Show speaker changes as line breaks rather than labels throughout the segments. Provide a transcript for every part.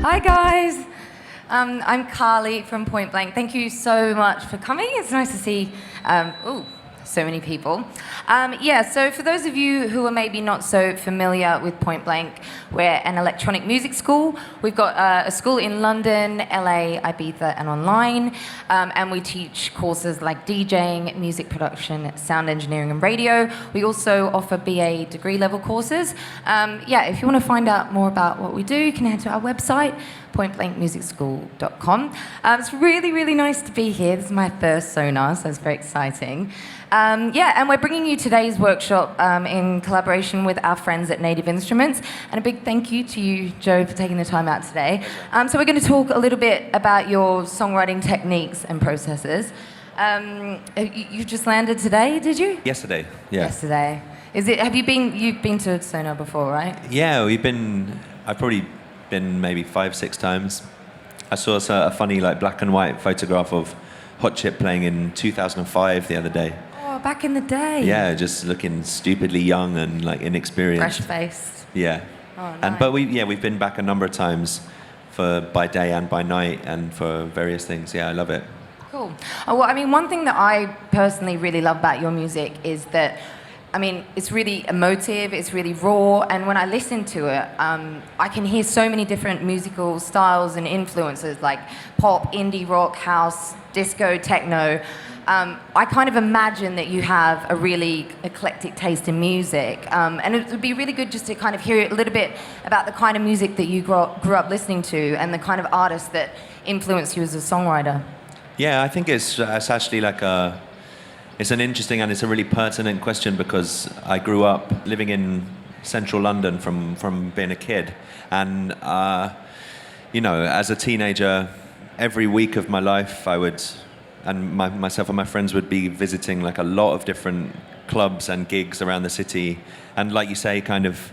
Hi guys, I'm Carly from Point Blank. Thank you so much for coming. It's nice to see so many people. So for those of you who are maybe not so familiar with Point Blank, we're an electronic music school. We've got a school in London, LA, Ibiza, and online. And we teach courses like DJing, music production, sound engineering, and radio. We also offer BA degree level courses. If you want to find out more about what we do, you can head to our website, pointblankmusicschool.com. It's really, really nice to be here. This is my first Sonar, so it's very exciting. And we're bringing you today's workshop in collaboration with our friends at Native Instruments. And a big thank you to you, Joe, for taking the time out today. So we're going to talk a little bit about your songwriting techniques and processes. You just landed today, did you?
Yesterday, yeah.
Yesterday. You've been to Sonar before, right?
Yeah, I've probably been maybe 5-6 times. I saw a funny black and white photograph of Hot Chip playing in 2005 the other day.
Oh, back in the day.
Yeah, just looking stupidly young and inexperienced.
Fresh-faced.
Yeah.
Oh, nice.
But we've been back a number of times by day and by night and for various things. Yeah, I love it.
Cool. One thing that I personally really love about your music is that it's really emotive, it's really raw, and when I listen to it, I can hear so many different musical styles and influences, like pop, indie rock, house, disco, techno. I kind of imagine that you have a really eclectic taste in music, and it would be really good just to kind of hear a little bit about the kind of music that you grew up listening to and the kind of artists that influenced you as a songwriter.
Yeah, I think it's actually it's an interesting and it's a really pertinent question because I grew up living in central London from being a kid. And, as a teenager, every week of my life myself and my friends would be visiting a lot of different clubs and gigs around the city. And like you say, kind of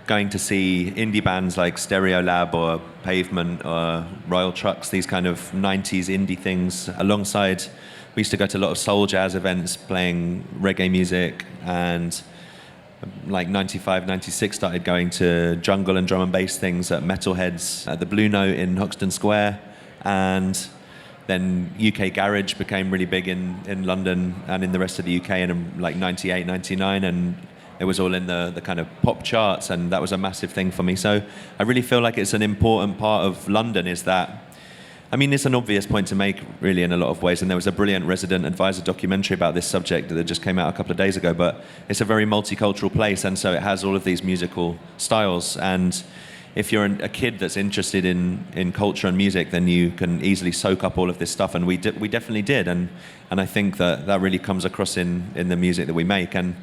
going to see indie bands like Stereolab or Pavement or Royal Trucks, these kind of 90s indie things alongside. We used to go to a lot of soul jazz events playing reggae music, and 95, 96 started going to jungle and drum and bass things at Metalheads at the Blue Note in Hoxton Square, and then UK Garage became really big in London and in the rest of the UK in 98, 99, and it was all in the kind of pop charts, and that was a massive thing for me. So I really feel like it's an important part of London is that it's an obvious point to make, really, in a lot of ways, and there was a brilliant Resident Advisor documentary about this subject that just came out a couple of days ago, but it's a very multicultural place, and so it has all of these musical styles, and if you're a kid that's interested in culture and music, then you can easily soak up all of this stuff, and we definitely did, and I think that really comes across in the music that we make, and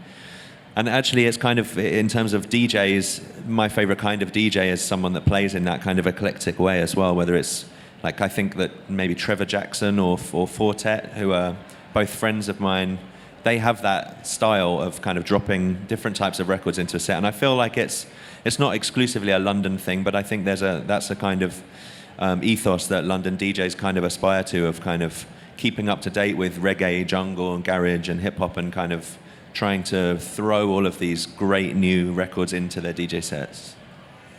actually it's kind of, in terms of DJs, my favorite kind of DJ is someone that plays in that kind of eclectic way as well, whether it's I think that maybe Trevor Jackson or Fortet, who are both friends of mine, they have that style of kind of dropping different types of records into a set. And I feel like it's not exclusively a London thing, but I think that's a kind of ethos that London DJs kind of aspire to, of kind of keeping up to date with reggae, jungle, and garage, and hip-hop, and kind of trying to throw all of these great new records into their DJ sets.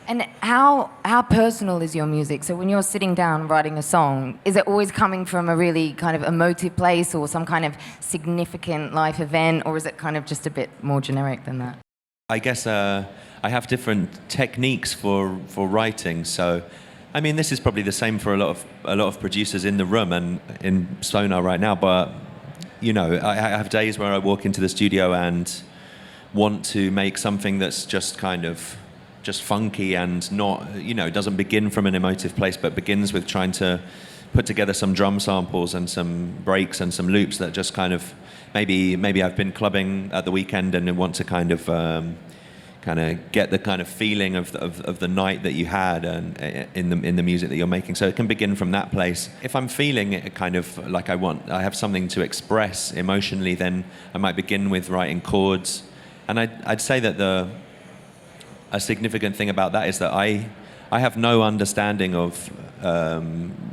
And how personal is your music? So when you're sitting down writing a song, is it always coming from a really kind of emotive place or some kind of significant life event, or is it kind of just a bit more generic than that?
I guess I have different techniques for writing. So, this is probably the same for a lot of producers in the room and in Sonar right now. But I have days where I walk into the studio and want to make something that's just kind of just funky and not, doesn't begin from an emotive place, but begins with trying to put together some drum samples and some breaks and some loops that just kind of, maybe I've been clubbing at the weekend and want to kind of get the kind of feeling of the night that you had and in the music that you're making. So it can begin from that place. If I'm feeling it kind of like I have something to express emotionally, then I might begin with writing chords. And I'd say that a significant thing about that is that I have no understanding of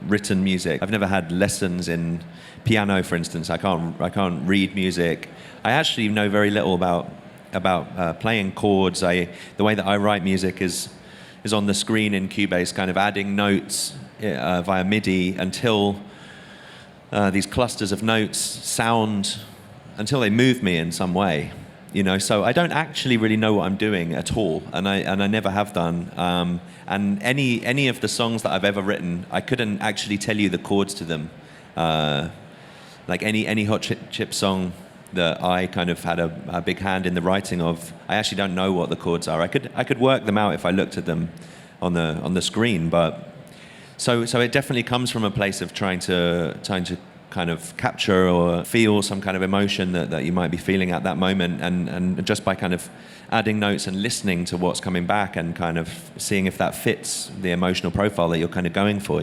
written music. I've never had lessons in piano, for instance. I can't read music. I actually know very little about playing chords. The way that I write music is is on the screen in Cubase, kind of adding notes via MIDI until these clusters of notes sound, until they move me in some way. So I don't actually really know what I'm doing at all, and I never have done. And any of the songs that I've ever written, I couldn't actually tell you the chords to them. Like any Hot Chip song that I kind of had a big hand in the writing of, I actually don't know what the chords are. I could work them out if I looked at them on the screen, but so it definitely comes from a place of trying to kind of capture or feel some kind of emotion that you might be feeling at that moment, and just by kind of adding notes and listening to what's coming back and kind of seeing if that fits the emotional profile that you're kind of going for,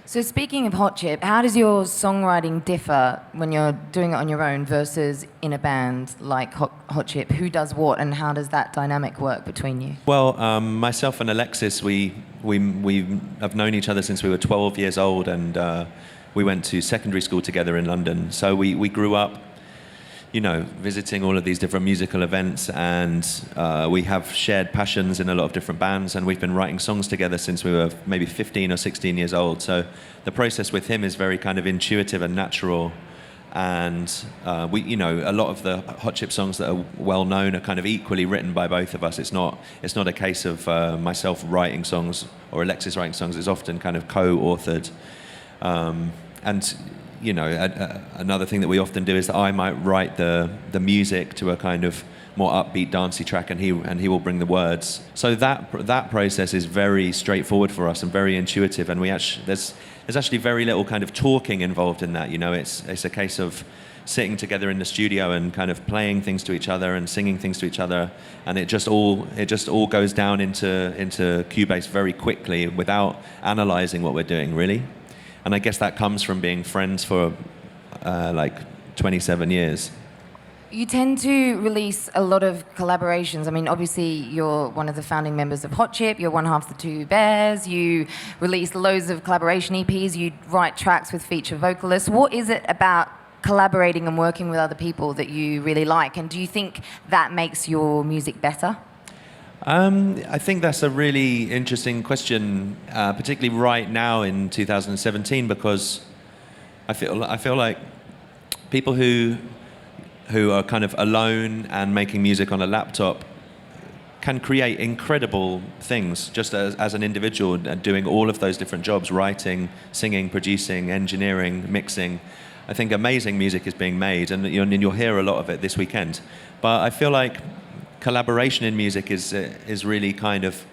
So speaking of Hot Chip, how does your songwriting differ when you're doing it on your own versus in a band like Hot Chip? Who does what, and how does that dynamic work between you?
Well, myself and Alexis, we have known each other since we were 12 years old, and we went to secondary school together in London. So we grew up, visiting all of these different musical events, and we have shared passions in a lot of different bands, and we've been writing songs together since we were maybe 15 or 16 years old. So the process with him is very kind of intuitive and natural, and a lot of the Hot Chip songs that are well known are kind of equally written by both of us. It's not a case of myself writing songs or Alexis writing songs. It's often kind of co-authored. Another thing that we often do is that I might write the music to a kind of more upbeat, dancey track, and he will bring the words. So that process is very straightforward for us and very intuitive, and there's actually very little kind of talking involved in that. It's a case of sitting together in the studio and kind of playing things to each other and singing things to each other, and it just all goes down into Cubase very quickly without analyzing what we're doing, really. And I guess that comes from being friends for like 27 years.
You tend to release a lot of collaborations. I mean, obviously, you're one of the founding members of Hot Chip. You're one half of the two Bears. You release loads of collaboration EPs. You write tracks with feature vocalists. What is it about collaborating and working with other people that you really like? And do you think that makes your music better?
I think that's a really interesting question, particularly right now in 2017, because I feel like people who are kind of alone and making music on a laptop can create incredible things just as an individual, and doing all of those different jobs: writing, singing, producing, engineering, mixing. I think amazing music is being made, and you'll hear a lot of it this weekend. But I feel like collaboration in music is really kind of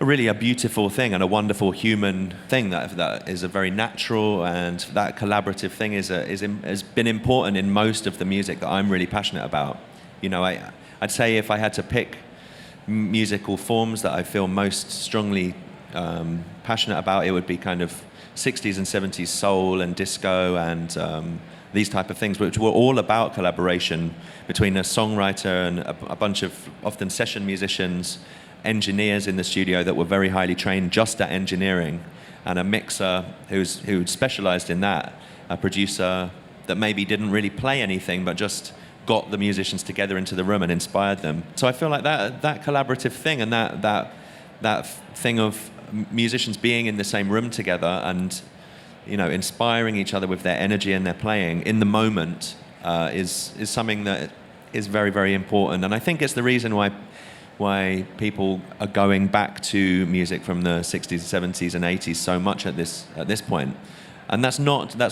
really a beautiful thing and a wonderful human thing that is a very natural, and that collaborative thing has been important in most of the music that I'm really passionate about. I'd say if I had to pick musical forms that I feel most strongly passionate about, it would be kind of 60s and 70s soul and disco and these type of things, which were all about collaboration between a songwriter and a bunch of often session musicians, engineers in the studio that were very highly trained just at engineering, and a mixer who specialized in that, a producer that maybe didn't really play anything but just got the musicians together into the room and inspired them. So I feel like that collaborative thing and that thing of musicians being in the same room together and inspiring each other with their energy and their playing in the moment is something that is very, very important. And I think it's the reason why people are going back to music from the 60s, 70s, and 80s so much at this point. And that's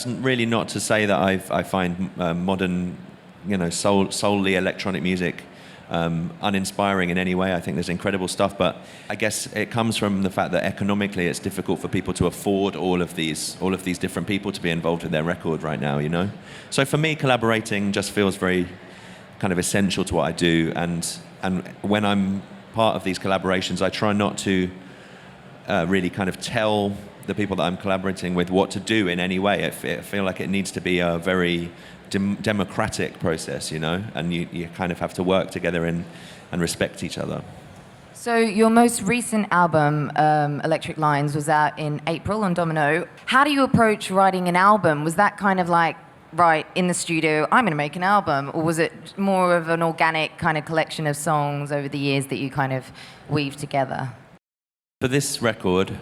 really not to say that I find modern, solely electronic music uninspiring in any way. I think there's incredible stuff, but I guess it comes from the fact that economically it's difficult for people to afford all of these different people to be involved with their record right now, So for me, collaborating just feels very kind of essential to what I do, and when I'm part of these collaborations, I try not to really kind of tell the people that I'm collaborating with what to do in any way. I feel like it needs to be a very democratic process, and you kind of have to work together and respect each other.
So your most recent album, Electric Lines, was out in April on Domino. How do you approach writing an album? Was that kind of like, right, in the studio, I'm going to make an album? Or was it more of an organic kind of collection of songs over the years that you kind of weave together?
For this record,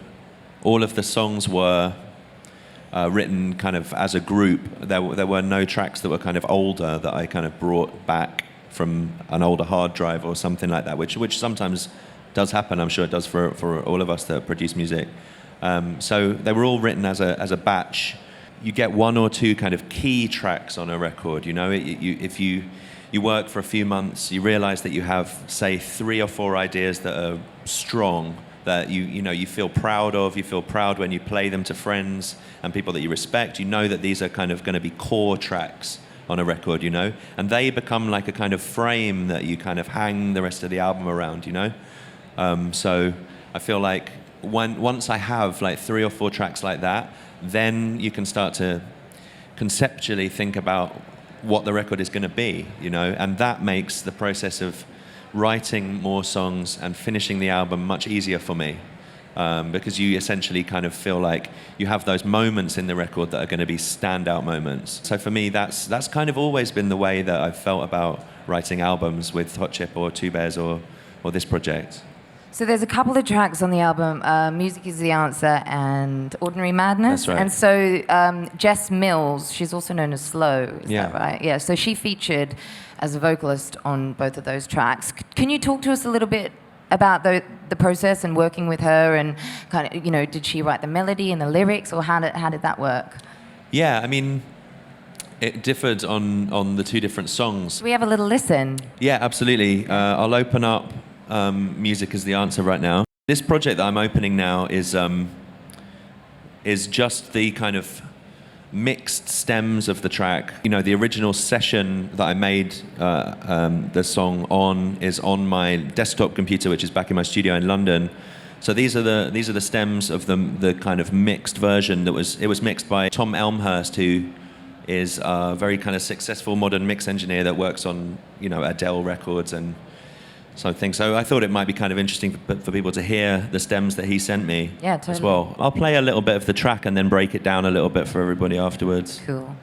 all of the songs were written kind of as a group. There were no tracks that were kind of older that I kind of brought back from an older hard drive or something like that, which sometimes does happen. I'm sure it does for all of us that produce music. So they were all written as a batch. You get one or two kind of key tracks on a record. You know, if you work for a few months, you realize that you have, say, 3 or 4 ideas that are strong, that you feel proud of. You feel proud when you play them to friends and people that you respect. You know that these are kind of going to be core tracks on a record, you know, and they become like a kind of frame that you kind of hang the rest of the album around, you know. So I feel like once I have like 3 or 4 tracks like that, then you can start to conceptually think about what the record is going to be, you know, and that makes the process of writing more songs and finishing the album much easier for me, because you essentially kind of feel like you have those moments in the record that are going to be standout moments. So for me, that's kind of always been the way that I've felt about writing albums with Hot Chip or Two Bears or this project.
So there's a couple of tracks on the album, Music is the Answer and Ordinary Madness.
That's right.
And so Jess Mills, she's also known as Slow, is that right? Yeah, so she featured as a vocalist on both of those tracks. Can you talk to us a little bit about the process and working with her, and kind of, you know, did she write the melody and the lyrics, or how did that work?
Yeah, I mean, it differed on the 2 different songs.
We have a little listen.
Yeah, absolutely. I'll open up Music is the Answer right now. This project that I'm opening now is just the kind of mixed stems of the track. You know, the original session that I made the song on is on my desktop computer, which is back in my studio in London. So these are the stems of the kind of mixed version that was mixed by Tom Elmhurst, who is a very kind of successful modern mix engineer that works on, you know, Adele records and something. So I thought it might be kind of interesting for people to hear the stems that he sent me as well. I'll play a little bit of the track and then break it down a little bit for everybody afterwards.
Cool.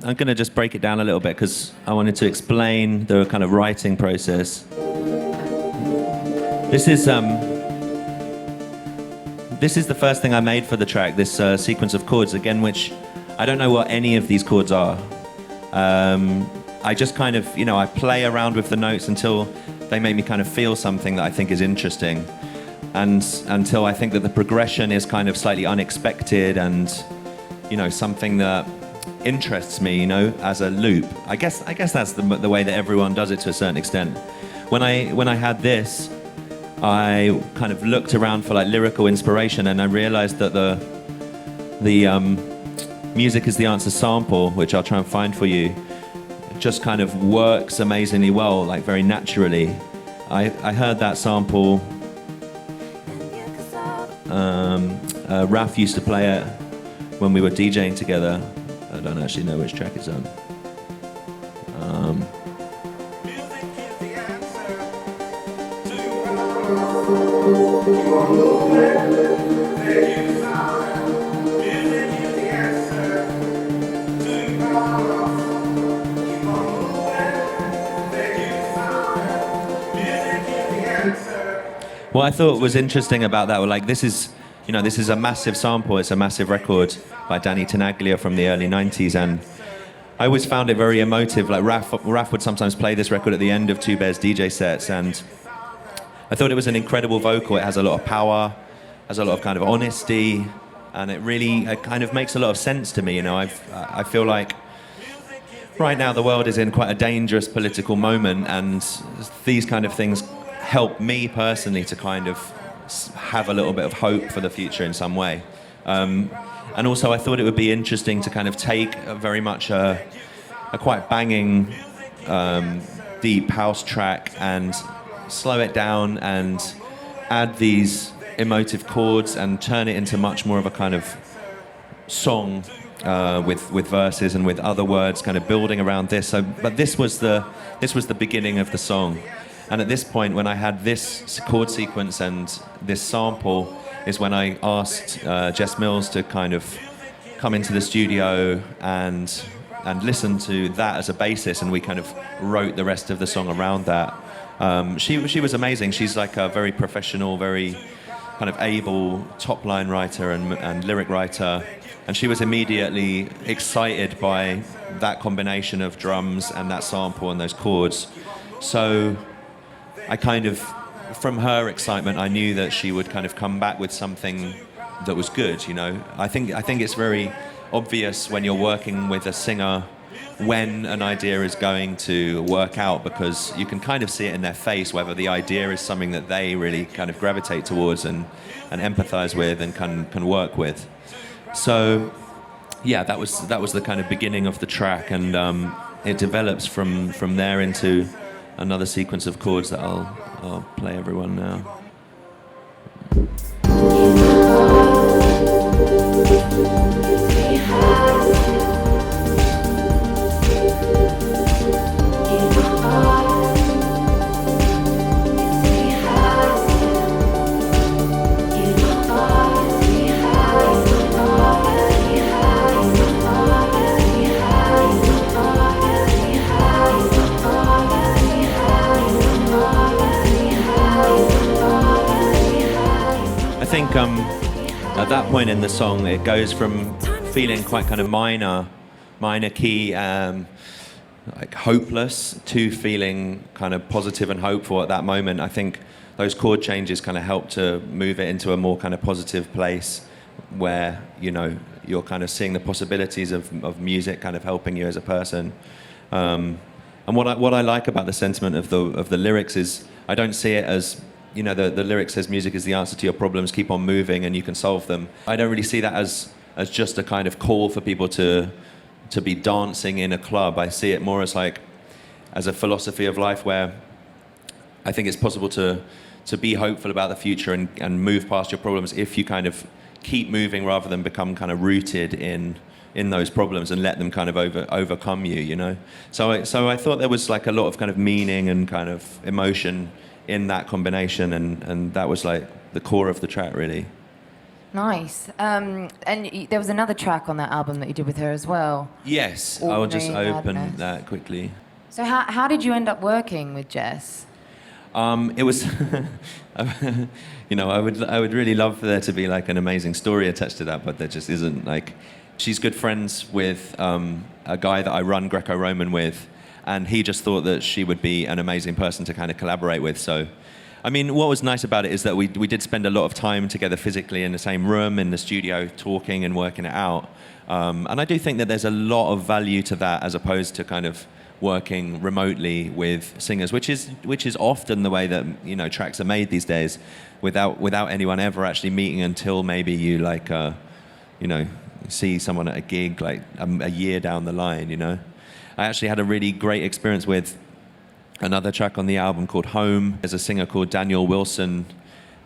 I'm gonna just break it down a little bit because I wanted to explain the kind of writing process. This is the first thing I made for the track, this sequence of chords, again, which I don't know what any of these chords are. I just kind of, you know, I play around with the notes until they make me kind of feel something that I think is interesting, and until I think that the progression is kind of slightly unexpected and, you know, something that interests me, you know, as a loop. I guess that's the way that everyone does it to a certain extent. When I had this,
I kind of looked around for like lyrical inspiration, and I realized that the Music is the Answer sample, which I'll try and find for you, just kind of works amazingly well, like very naturally. I heard that sample. Raf used to play it when we were DJing together. I don't actually know which track it's on. What I thought was interesting about that, like this is a massive sample, it's a massive record by Danny Tenaglia from the early 90s, and I always found it very emotive. Like Raf would sometimes play this record at the end of Two Bears DJ sets, and I thought it was an incredible vocal. It has a lot of power, has a lot of kind of honesty, and it kind of makes a lot of sense to me. You know, I feel like right now the world is in quite a dangerous political moment, and these kind of things help me personally to kind of have a little bit of hope for the future in some way. And also I thought it would be interesting to kind of take very much a quite banging deep house track and slow it down and add these emotive chords and turn it into much more of a kind of song with verses and with other words kind of building around this. But this was the beginning of the song. And at this point, when I had this chord sequence and this sample, is when I asked Jess Mills to kind of come into the studio and listen to that as a basis, and we kind of wrote the rest of the song around that. She was amazing. She's like a very professional, very kind of able top-line writer and lyric writer, and she was immediately excited by that combination of drums and that sample and those chords. So I kind of, from her excitement, I knew that she would kind of come back with something that was good, you know. I think it's very obvious when you're working with a singer when an idea is going to work out, because you can kind of see it in their face whether the idea is something that they really kind of gravitate towards and empathize with and can work with. So yeah, that was the kind of beginning of the track, and it develops from there into another sequence of chords that I'll play everyone now. I think at that point in the song, it goes from feeling quite kind of minor key, like hopeless, to feeling kind of positive and hopeful at that moment. I think those chord changes kind of help to move it into a more kind of positive place where, you know, you're kind of seeing the possibilities of music kind of helping you as a person. And what I like about the sentiment of the lyrics is I don't see it as, you know, the lyric says music is the answer to your problems, keep on moving and you can solve them. I don't really see that as just a kind of call for people to be dancing in a club. I see it more as a philosophy of life where I think it's possible to be hopeful about the future and move past your problems if you kind of keep moving rather than become kind of rooted in those problems and let them kind of overcome you, you know. So I thought there was like a lot of kind of meaning and kind of emotion in that combination, and that was like the core of the track, really.
Nice. And there was another track on that album that you did with her as well.
Yes, I'll just open that quickly.
So how did you end up working with Jess?
It was, you know, I would really love for there to be like an amazing story attached to that, but there just isn't. Like, she's good friends with a guy that I run Greco Roman with, and he just thought that she would be an amazing person to kind of collaborate with. So, I mean, what was nice about it is that we did spend a lot of time together physically in the same room, in the studio, talking and working it out. And I do think that there's a lot of value to that as opposed to kind of working remotely with singers, which is often the way that, you know, tracks are made these days, without anyone ever actually meeting until maybe you like you know, see someone at a gig like a year down the line, you know. I actually had a really great experience with another track on the album called Home. There's a singer called Daniel Wilson,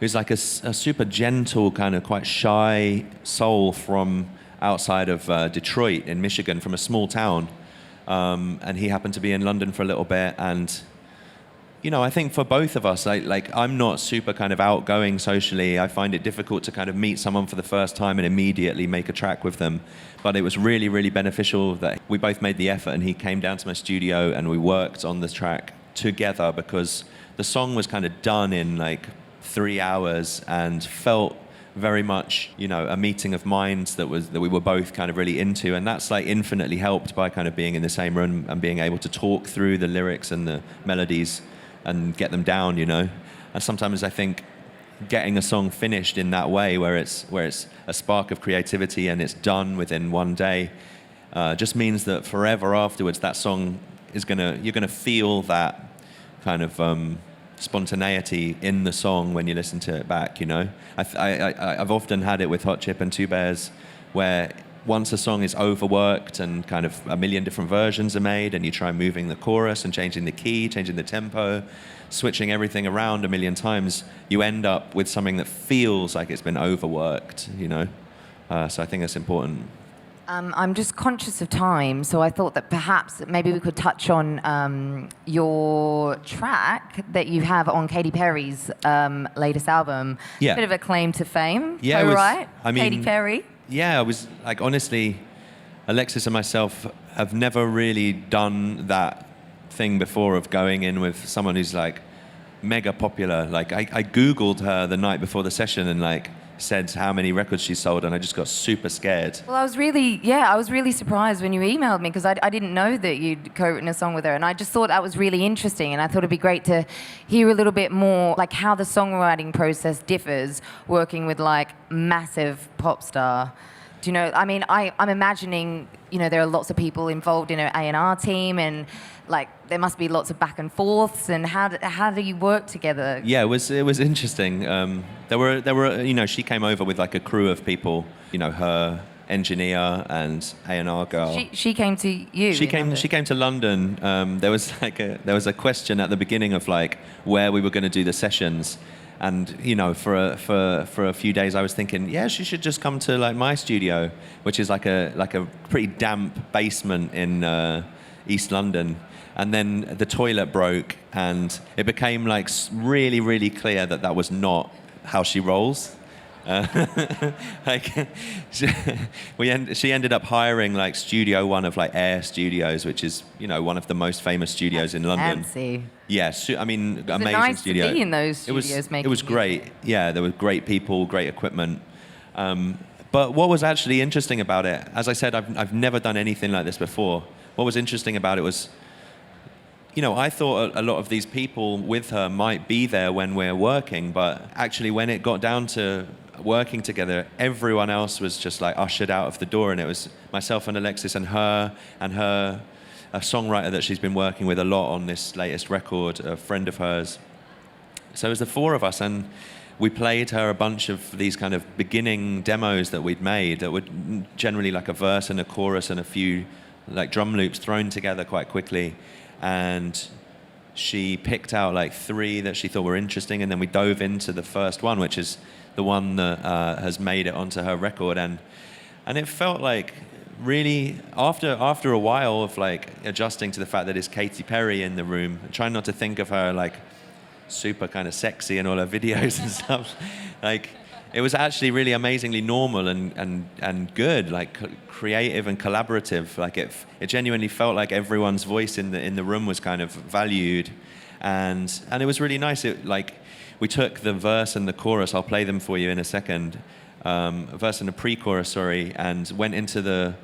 who's like a super gentle, kind of quite shy soul from outside of Detroit in Michigan, from a small town. And he happened to be in London for a little bit. And, you know, I think for both of us, like I'm not super kind of outgoing socially. I find it difficult to kind of meet someone for the first time and immediately make a track with them. But it was really, really beneficial that we both made the effort, and he came down to my studio and we worked on the track together, because the song was kind of done in like 3 hours and felt very much, you know, a meeting of minds that we were both kind of really into. And that's like infinitely helped by kind of being in the same room and being able to talk through the lyrics and the melodies and get them down, you know. And sometimes I think getting a song finished in that way, where it's a spark of creativity and it's done within one day, just means that forever afterwards that song is you're gonna feel that kind of spontaneity in the song when you listen to it back, you know. I've often had it with Hot Chip and Two Bears, where once a song is overworked and kind of a million different versions are made, and you try moving the chorus and changing the key, changing the tempo, switching everything around a million times, you end up with something that feels like it's been overworked, you know. So I think that's important.
I'm just conscious of time, so I thought that perhaps maybe we could touch on your track that you have on Katy Perry's latest album.
Yeah.
Bit of a claim to fame,
yeah,
right?
I mean,
Katy Perry.
Yeah, I was like, honestly, Alexis and myself have never really done that thing before of going in with someone who's like mega popular. Like I Googled her the night before the session and like said how many records she sold, and I just got super scared.
Well, I was really surprised when you emailed me, because I didn't know that you'd co-written a song with her, and I just thought that was really interesting, and I thought it'd be great to hear a little bit more like how the songwriting process differs working with like massive pop star. Do you know, I mean, I'm imagining, you know, there are lots of people involved in an A&R team, and like there must be lots of back and forths, and how do you work together?
Yeah, it was interesting. There were you know, she came over with like a crew of people, you know, her engineer and A&R girl.
She came to you.
She came to London. There was a question at the beginning of like where we were going to do the sessions. And, you know, for a few days I was thinking, yeah, she should just come to like my studio, which is like a pretty damp basement in East London. And then the toilet broke, and it became like really, really clear that that was not how she rolls. Like she ended up hiring like Studio One of like Air Studios, which is, you know, one of the most famous studios in London.
Fancy.
Yeah, I mean,
was
amazing
nice
studio.
To be in those studios
it was great. Yeah, there were great people, great equipment. But what was actually interesting about it, as I said, I've never done anything like this before. What was interesting about it was, you know, I thought a lot of these people with her might be there when we're working, but actually when it got down to working together, everyone else was just like ushered out of the door, and it was myself and Alexis and her, a songwriter that she's been working with a lot on this latest record, a friend of hers. So it was the four of us, and we played her a bunch of these kind of beginning demos that we'd made that were generally like a verse and a chorus and a few like drum loops thrown together quite quickly. And she picked out like 3 that she thought were interesting, and then we dove into the first one, which is the one that has made it onto her record. And it felt like really, after a while of like adjusting to the fact that it's Katy Perry in the room, trying not to think of her like super kind of sexy in all her videos and stuff, like it was actually really amazingly normal and good, like creative and collaborative. Like it genuinely felt like everyone's voice in the room was kind of valued, and it was really nice. It like we took the verse and the chorus. I'll play them for you in a second. A verse and a pre-chorus, sorry, and went into the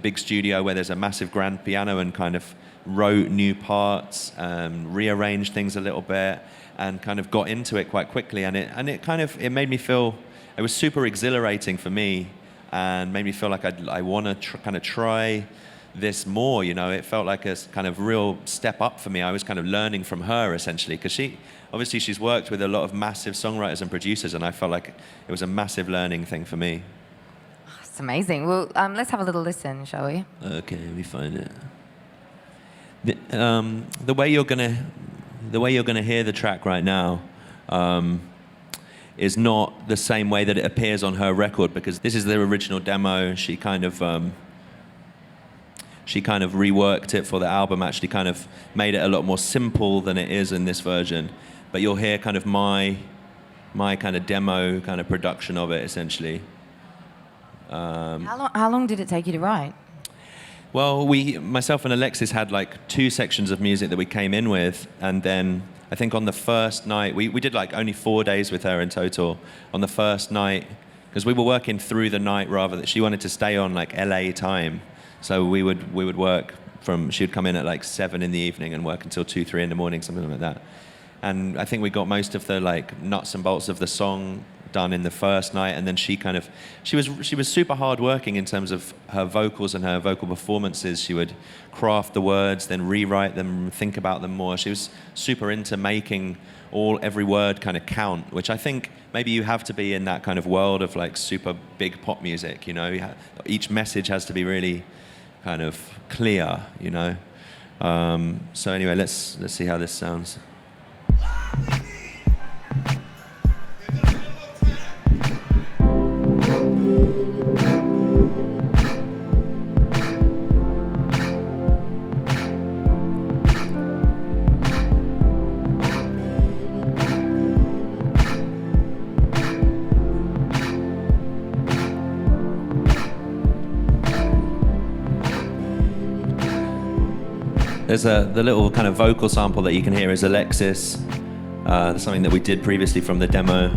big studio where there's a massive grand piano, and kind of wrote new parts, rearranged things a little bit, and kind of got into it quite quickly. And it made me feel, it was super exhilarating for me, and made me feel like I want to kind of try this more, you know. It felt like a kind of real step up for me. I was kind of learning from her, essentially, because she's worked with a lot of massive songwriters and producers, and I felt like it was a massive learning thing for me.
It's amazing. Well, let's have a little listen, shall we?
Okay, let me find it. The way you're gonna hear the track right now is not the same way that it appears on her record, because this is the original demo. She kind of reworked it for the album, actually kind of made it a lot more simple than it is in this version. But you'll hear kind of my kind of demo kind of production of it, essentially.
How long did it take you to write?
Well, myself and Alexis had like 2 sections of music that we came in with, and then I think on the first night, we did like only 4 days with her in total. On the first night, because we were working through the night rather than, she wanted to stay on like LA time. So we would work she would come in at like 7 in the evening and work until 2, 3 in the morning, something like that. And I think we got most of the like nuts and bolts of the song done in the first night, and then she was super hardworking in terms of her vocals and her vocal performances. She would craft the words, then rewrite them, think about them more. She was super into making every word kind of count, which I think maybe you have to be in that kind of world of like super big pop music, you know. Each message has to be really kind of clear, you know. So anyway, let's see how this sounds. There's the little kind of vocal sample that you can hear is Alexis. Something that we did previously from the demo.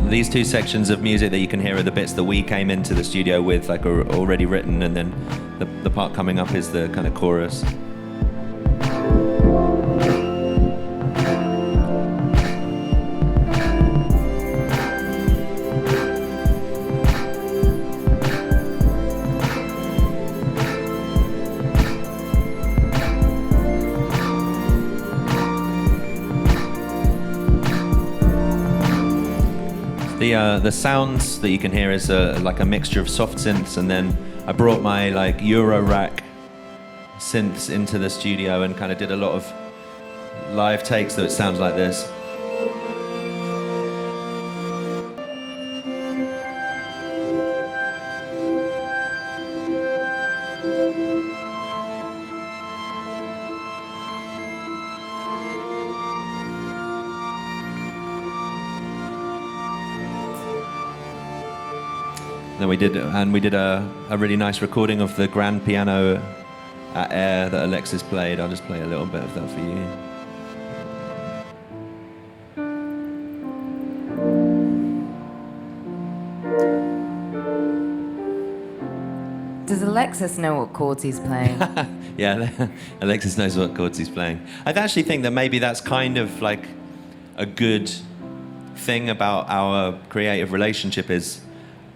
These 2 sections of music that you can hear are the bits that we came into the studio with, like are already written, and then the part coming up is the kind of chorus. The sounds that you can hear is like a mixture of soft synths, and then I brought my like Euro rack synths into the studio and kind of did a lot of live takes so it sounds like this. Then we did a really nice recording of the grand piano at Air that Alexis played. I'll just play a little bit of that for you.
Does Alexis know what chords he's playing?
Yeah, Alexis knows what chords he's playing. I actually think that maybe that's kind of like a good thing about our creative relationship is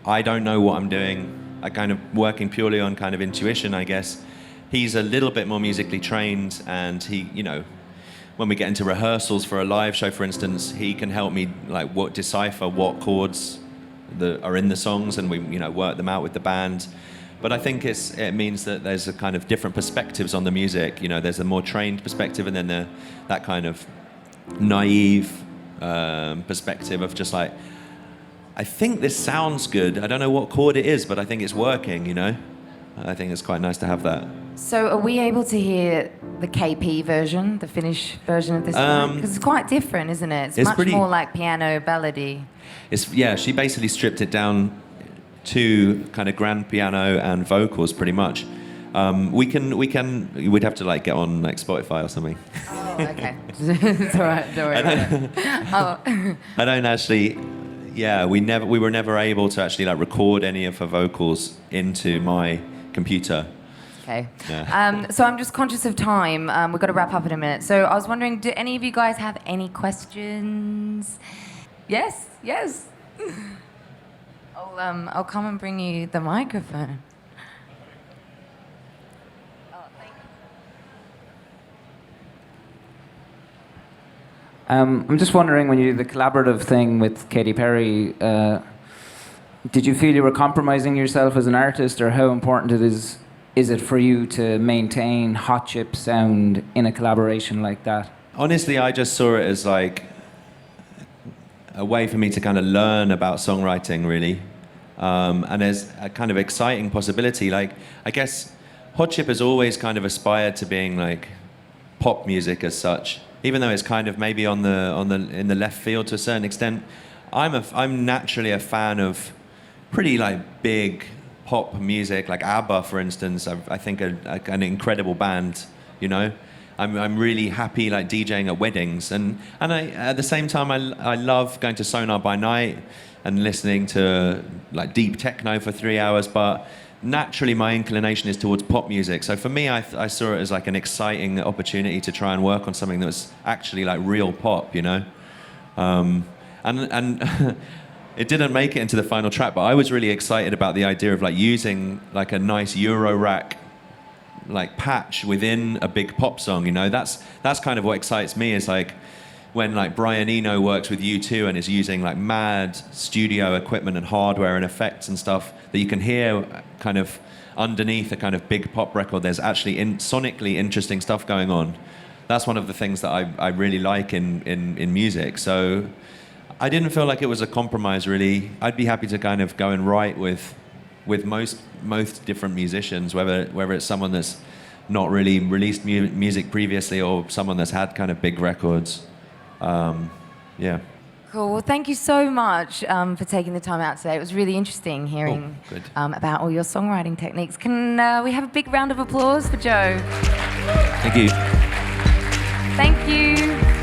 I don't know what I'm doing. I kind of working purely on kind of intuition, I guess. He's a little bit more musically trained, and he, you know, when we get into rehearsals for a live show, for instance, he can help me like decipher what chords that are in the songs, and we, you know, work them out with the band. But I think it means that there's a kind of different perspectives on the music. You know, there's a more trained perspective, and then that kind of naive perspective of just like, I think this sounds good. I don't know what chord it is, but I think it's working, you know? I think it's quite nice to have that.
So are we able to hear the KP version, the Finnish version of this one? Because it's quite different, isn't it? It's much more like piano ballady.
Yeah, she basically stripped it down to kind of grand piano and vocals pretty much. We'd have to like get on like Spotify or something.
Oh, okay. It's all right, don't worry about it.
I don't actually... Yeah, we were never able to actually like record any of her vocals into my computer.
Okay.
Yeah.
So I'm just conscious of time. We've got to wrap up in a minute. So I was wondering, do any of you guys have any questions? Yes? Yes? I'll come and bring you the microphone.
I'm just wondering, when you did the collaborative thing with Katy Perry, did you feel you were compromising yourself as an artist, or how important is it for you to maintain hot chip sound in a collaboration like that?
Honestly, I just saw it as like a way for me to kind of learn about songwriting, really. And as a kind of exciting possibility. Like, I guess hot chip has always kind of aspired to being like pop music as such, even though it's kind of maybe in the left field to a certain extent. I'm naturally a fan of pretty like big pop music, like ABBA, for instance. I think an incredible band, you know. I'm really happy like DJing at weddings, and I at the same time I love going to Sonar by night and listening to like deep techno for 3 hours. But naturally, my inclination is towards pop music. So for me, I saw it as like an exciting opportunity to try and work on something that was actually like real pop, you know. And it didn't make it into the final track, but I was really excited about the idea of like using like a nice Euro rack like patch within a big pop song, you know. That's kind of what excites me, is like when like Brian Eno works with U2 and is using like mad studio equipment and hardware and effects and stuff that you can hear kind of underneath a kind of big pop record. There's actually sonically interesting stuff going on. That's one of the things that I really like in music. So I didn't feel like it was a compromise, really. I'd be happy to kind of go and write with most different musicians, whether it's someone that's not really released music previously or someone that's had kind of big records. Yeah.
Cool. Well, thank you so much for taking the time out today. It was really interesting hearing about all your songwriting techniques. Can we have a big round of applause for Joe?
Thank you.
Thank you.